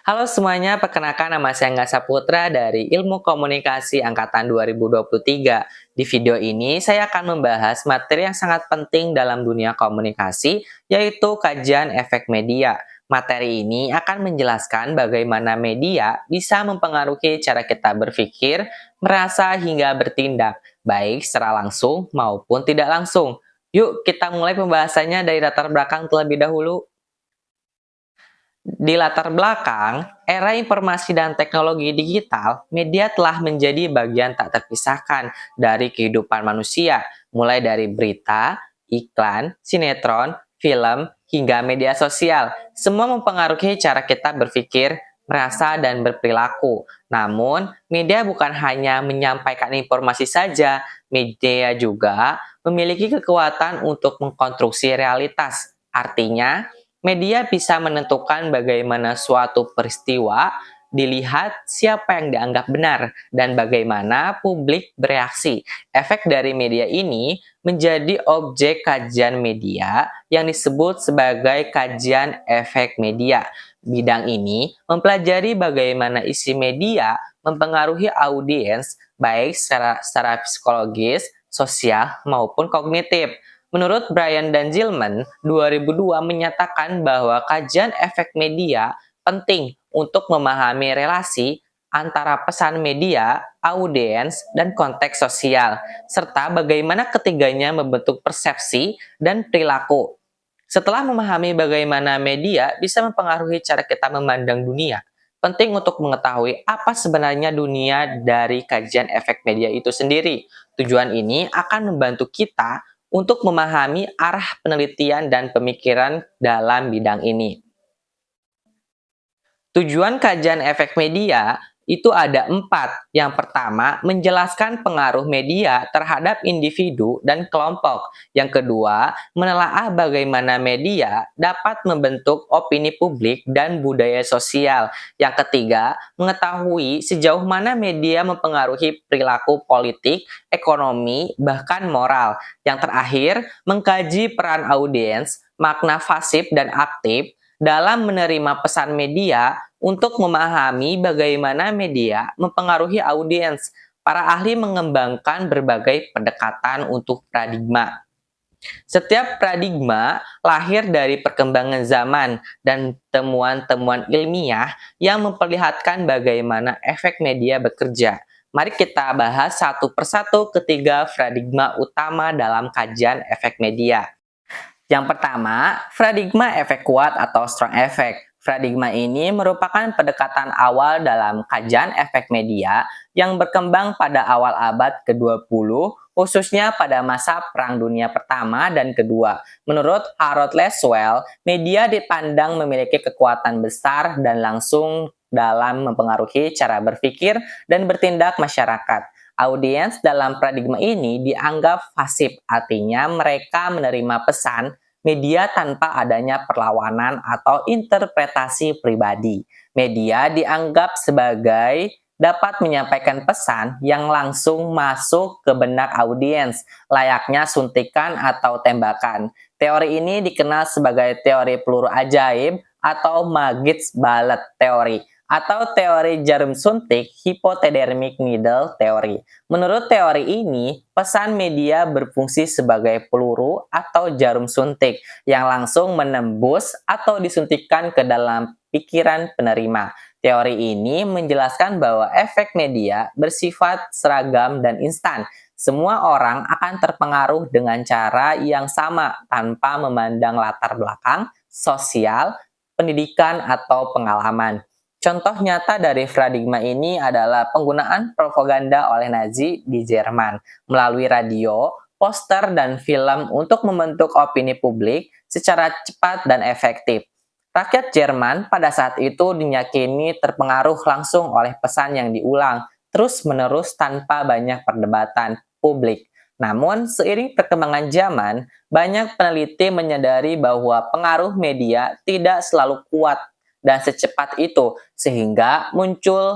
Halo semuanya, perkenalkan nama saya Angga Saputra dari Ilmu Komunikasi Angkatan 2023. Di video ini, saya akan membahas materi yang sangat penting dalam dunia komunikasi, yaitu kajian efek media. Materi ini akan menjelaskan bagaimana media bisa mempengaruhi cara kita berpikir, merasa, hingga bertindak, baik secara langsung maupun tidak langsung. Yuk, kita mulai pembahasannya dari latar belakang terlebih dahulu. Di latar belakang era informasi dan teknologi digital, media telah menjadi bagian tak terpisahkan dari kehidupan manusia, mulai dari berita, iklan, sinetron, film, hingga media sosial. Semua mempengaruhi cara kita berpikir, merasa, dan berperilaku. Namun, media bukan hanya menyampaikan informasi saja, media juga memiliki kekuatan untuk mengkonstruksi realitas. Artinya, media bisa menentukan bagaimana suatu peristiwa dilihat, siapa yang dianggap benar, dan bagaimana publik bereaksi. Efek dari media ini menjadi objek kajian media yang disebut sebagai kajian efek media. Bidang ini mempelajari bagaimana isi media mempengaruhi audiens baik secara psikologis, sosial, maupun kognitif. Menurut Brian dan Zillman, 2002 menyatakan bahwa kajian efek media penting untuk memahami relasi antara pesan media, audiens, dan konteks sosial, serta bagaimana ketiganya membentuk persepsi dan perilaku. Setelah memahami bagaimana media bisa mempengaruhi cara kita memandang dunia, penting untuk mengetahui apa sebenarnya dunia dari kajian efek media itu sendiri. Tujuan ini akan membantu kita untuk memahami arah penelitian dan pemikiran dalam bidang ini. Tujuan kajian efek media itu ada 4. Yang pertama, menjelaskan pengaruh media terhadap individu dan kelompok. Yang kedua, menelaah bagaimana media dapat membentuk opini publik dan budaya sosial. Yang ketiga, mengetahui sejauh mana media mempengaruhi perilaku politik, ekonomi, bahkan moral. Yang terakhir, mengkaji peran audiens, makna pasif dan aktif dalam menerima pesan media untuk memahami bagaimana media mempengaruhi audiens. Para ahli mengembangkan berbagai pendekatan untuk paradigma. Setiap paradigma lahir dari perkembangan zaman dan temuan-temuan ilmiah yang memperlihatkan bagaimana efek media bekerja. Mari kita bahas satu persatu ketiga paradigma utama dalam kajian efek media. Yang pertama, paradigma efek kuat atau strong effect. Paradigma ini merupakan pendekatan awal dalam kajian efek media yang berkembang pada awal abad ke-20, khususnya pada masa Perang Dunia Pertama dan Kedua. Menurut Harold Laswell, media dipandang memiliki kekuatan besar dan langsung dalam mempengaruhi cara berpikir dan bertindak masyarakat. Audiens dalam paradigma ini dianggap pasif, artinya mereka menerima pesan media tanpa adanya perlawanan atau interpretasi pribadi. Media dianggap sebagai dapat menyampaikan pesan yang langsung masuk ke benak audiens, layaknya suntikan atau tembakan. Teori ini dikenal sebagai teori peluru ajaib atau Magid's Bullet Theory, atau teori jarum suntik hypodermic needle theory. Menurut teori ini, pesan media berfungsi sebagai peluru atau jarum suntik yang langsung menembus atau disuntikkan ke dalam pikiran penerima. Teori ini menjelaskan bahwa efek media bersifat seragam dan instan. Semua orang akan terpengaruh dengan cara yang sama tanpa memandang latar belakang, sosial, pendidikan, atau pengalaman. Contoh nyata dari paradigma ini adalah penggunaan propaganda oleh Nazi di Jerman melalui radio, poster, dan film untuk membentuk opini publik secara cepat dan efektif. Rakyat Jerman pada saat itu diyakini terpengaruh langsung oleh pesan yang diulang terus-menerus tanpa banyak perdebatan publik. Namun, seiring perkembangan zaman, banyak peneliti menyadari bahwa pengaruh media tidak selalu kuat dan secepat itu, sehingga muncul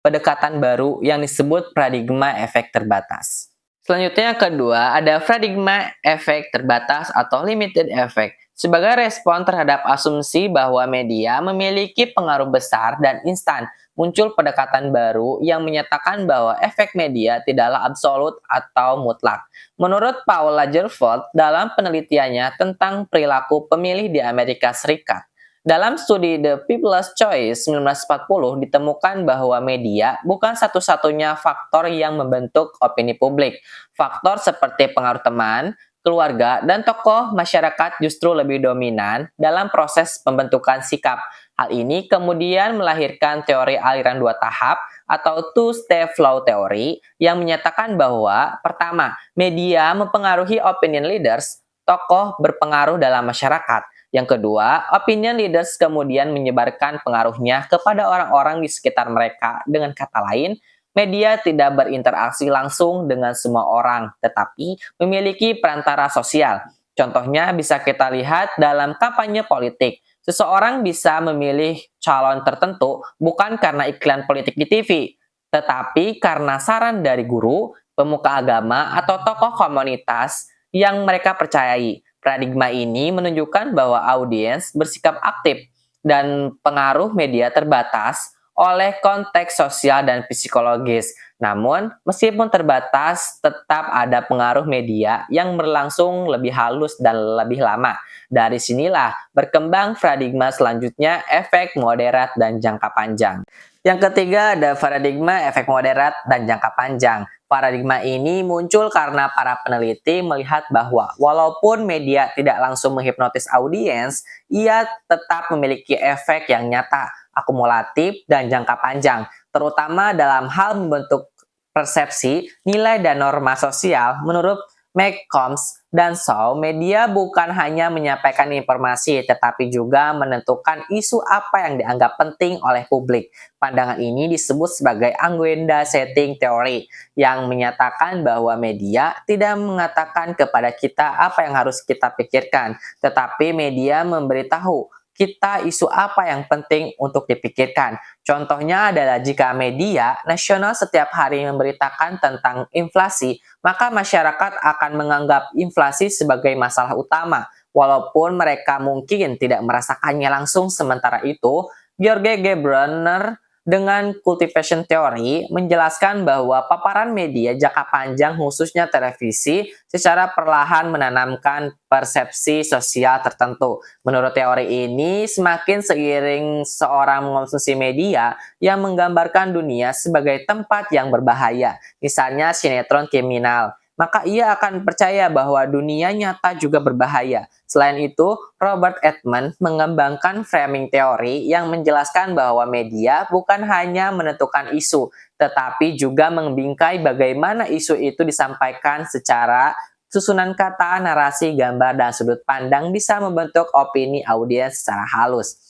pendekatan baru yang disebut paradigma efek terbatas. Selanjutnya yang kedua, ada paradigma efek terbatas atau limited effect. Sebagai respon terhadap asumsi bahwa media memiliki pengaruh besar dan instan, muncul pendekatan baru yang menyatakan bahwa efek media tidaklah absolut atau mutlak. Menurut Paul Lagerfeld dalam penelitiannya tentang perilaku pemilih di Amerika Serikat, dalam studi The People's Choice 1940 ditemukan bahwa media bukan satu-satunya faktor yang membentuk opini publik. Faktor seperti pengaruh teman, keluarga, dan tokoh masyarakat justru lebih dominan dalam proses pembentukan sikap. Hal ini kemudian melahirkan teori aliran dua tahap atau two-step flow theory yang menyatakan bahwa pertama, media mempengaruhi opinion leaders, tokoh berpengaruh dalam masyarakat. Yang kedua, opinion leaders kemudian menyebarkan pengaruhnya kepada orang-orang di sekitar mereka. Dengan kata lain, media tidak berinteraksi langsung dengan semua orang, tetapi memiliki perantara sosial. Contohnya bisa kita lihat dalam kampanye politik. Seseorang bisa memilih calon tertentu bukan karena iklan politik di TV, tetapi karena saran dari guru, pemuka agama, atau tokoh komunitas yang mereka percayai. Paradigma ini menunjukkan bahwa audiens bersikap aktif dan pengaruh media terbatas oleh konteks sosial dan psikologis. Namun, meskipun terbatas, tetap ada pengaruh media yang berlangsung lebih halus dan lebih lama. Dari sinilah berkembang paradigma selanjutnya, efek moderat dan jangka panjang. Yang ketiga ada paradigma efek moderat dan jangka panjang. Paradigma ini muncul karena para peneliti melihat bahwa walaupun media tidak langsung menghipnotis audiens, ia tetap memiliki efek yang nyata, akumulatif, dan jangka panjang, terutama dalam hal membentuk persepsi, nilai, dan norma sosial. Menurut McCombs dan Shaw, media bukan hanya menyampaikan informasi, tetapi juga menentukan isu apa yang dianggap penting oleh publik. Pandangan ini disebut sebagai agenda setting theory, yang menyatakan bahwa media tidak mengatakan kepada kita apa yang harus kita pikirkan, tetapi media memberitahu kita isu apa yang penting untuk dipikirkan. Contohnya adalah jika media nasional setiap hari memberitakan tentang inflasi, maka masyarakat akan menganggap inflasi sebagai masalah utama, walaupun mereka mungkin tidak merasakannya langsung. Sementara itu, George G. Bronner dengan cultivation theory menjelaskan bahwa paparan media jangka panjang khususnya televisi secara perlahan menanamkan persepsi sosial tertentu. Menurut teori ini, semakin seiring seorang mengonsumsi media yang menggambarkan dunia sebagai tempat yang berbahaya, misalnya sinetron kriminal, maka ia akan percaya bahwa dunia nyata juga berbahaya. Selain itu, Robert Edmond mengembangkan framing teori yang menjelaskan bahwa media bukan hanya menentukan isu, tetapi juga membingkai bagaimana isu itu disampaikan secara susunan kata, narasi, gambar, dan sudut pandang bisa membentuk opini audiens secara halus.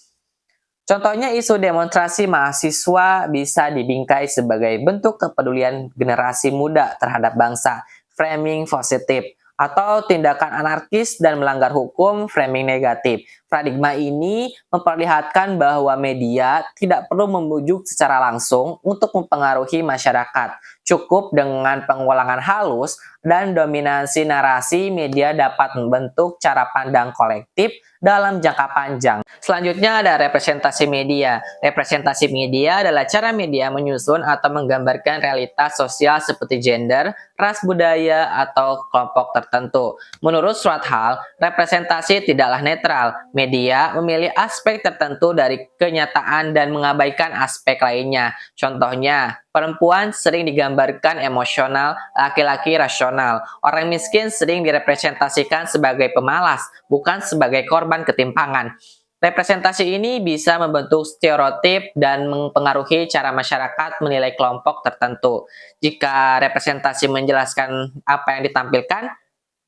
Contohnya isu demonstrasi mahasiswa bisa dibingkai sebagai bentuk kepedulian generasi muda terhadap bangsa, framing positif, atau tindakan anarkis dan melanggar hukum, framing negatif. Paradigma ini memperlihatkan bahwa media tidak perlu membujuk secara langsung untuk mempengaruhi masyarakat. Cukup dengan pengulangan halus dan dominasi narasi, media dapat membentuk cara pandang kolektif dalam jangka panjang. Selanjutnya ada representasi media. Representasi media adalah cara media menyusun atau menggambarkan realitas sosial seperti gender, ras, budaya, atau kelompok tertentu. Menurut suatu hal, representasi tidaklah netral. Media memilih aspek tertentu dari kenyataan dan mengabaikan aspek lainnya. Contohnya, perempuan sering digambarkan emosional, laki-laki rasional. Orang miskin sering direpresentasikan sebagai pemalas, bukan sebagai korban ketimpangan. Representasi ini bisa membentuk stereotip dan mempengaruhi cara masyarakat menilai kelompok tertentu. Jika representasi menjelaskan apa yang ditampilkan,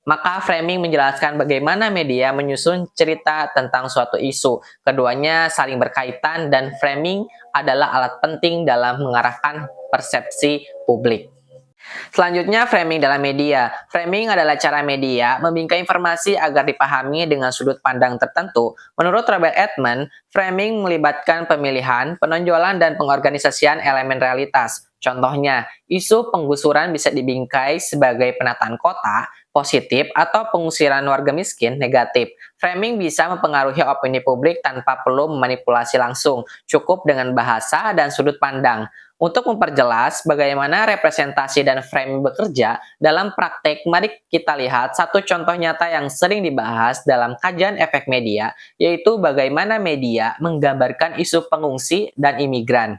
maka framing menjelaskan bagaimana media menyusun cerita tentang suatu isu. Keduanya saling berkaitan dan framing adalah alat penting dalam mengarahkan persepsi publik. Selanjutnya, framing dalam media. Framing adalah cara media membingkai informasi agar dipahami dengan sudut pandang tertentu. Menurut Robert Edmond, framing melibatkan pemilihan, penonjolan, dan pengorganisasian elemen realitas. Contohnya, isu penggusuran bisa dibingkai sebagai penataan kota, positif, atau pengusiran warga miskin, negatif. Framing bisa mempengaruhi opini publik tanpa perlu memanipulasi langsung, cukup dengan bahasa dan sudut pandang. Untuk memperjelas bagaimana representasi dan framing bekerja dalam praktek, mari kita lihat satu contoh nyata yang sering dibahas dalam kajian efek media, yaitu bagaimana media menggambarkan isu pengungsi dan imigran.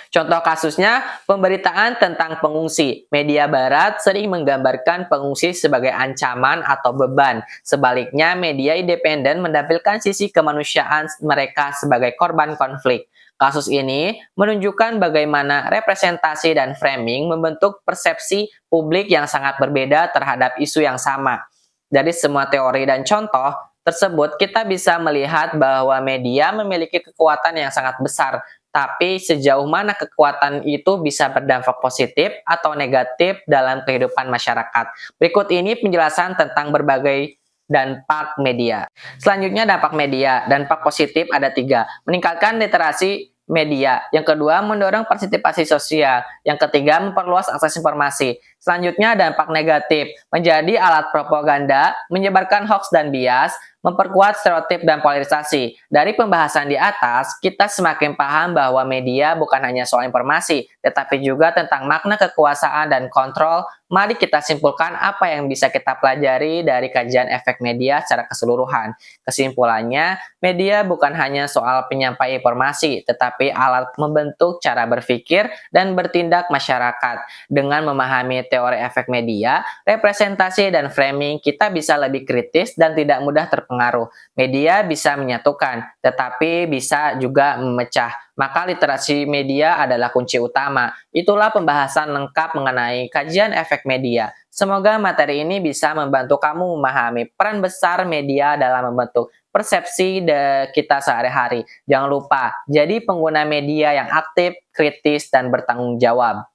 Contoh kasusnya, pemberitaan tentang pengungsi. Media barat sering menggambarkan pengungsi sebagai ancaman atau beban. Sebaliknya, media independen menampilkan sisi kemanusiaan mereka sebagai korban konflik. Kasus ini menunjukkan bagaimana representasi dan framing membentuk persepsi publik yang sangat berbeda terhadap isu yang sama. Dari semua teori dan contoh tersebut, kita bisa melihat bahwa media memiliki kekuatan yang sangat besar, tapi sejauh mana kekuatan itu bisa berdampak positif atau negatif dalam kehidupan masyarakat. Berikut ini penjelasan tentang berbagai dampak media. Selanjutnya dampak media. Dampak positif ada 3. Meningkatkan literasi media. Yang kedua, mendorong partisipasi sosial. Yang ketiga, memperluas akses informasi. Selanjutnya, dampak negatif. Menjadi alat propaganda, menyebarkan hoax dan bias, memperkuat stereotip dan polarisasi. Dari pembahasan di atas, kita semakin paham bahwa media bukan hanya soal informasi, tetapi juga tentang makna kekuasaan dan kontrol. Mari kita simpulkan apa yang bisa kita pelajari dari kajian efek media secara keseluruhan. Kesimpulannya, media bukan hanya soal penyampai informasi, tetapi alat membentuk cara berpikir dan bertindak masyarakat. Dengan memahami teori efek media, representasi dan framing, kita bisa lebih kritis dan tidak mudah terpengaruh. Media bisa menyatukan, tetapi bisa juga memecah. Maka literasi media adalah kunci utama. Itulah pembahasan lengkap mengenai kajian efek media. Semoga materi ini bisa membantu kamu memahami peran besar media dalam membentuk persepsi kita sehari-hari. Jangan lupa, jadi pengguna media yang aktif, kritis, dan bertanggung jawab.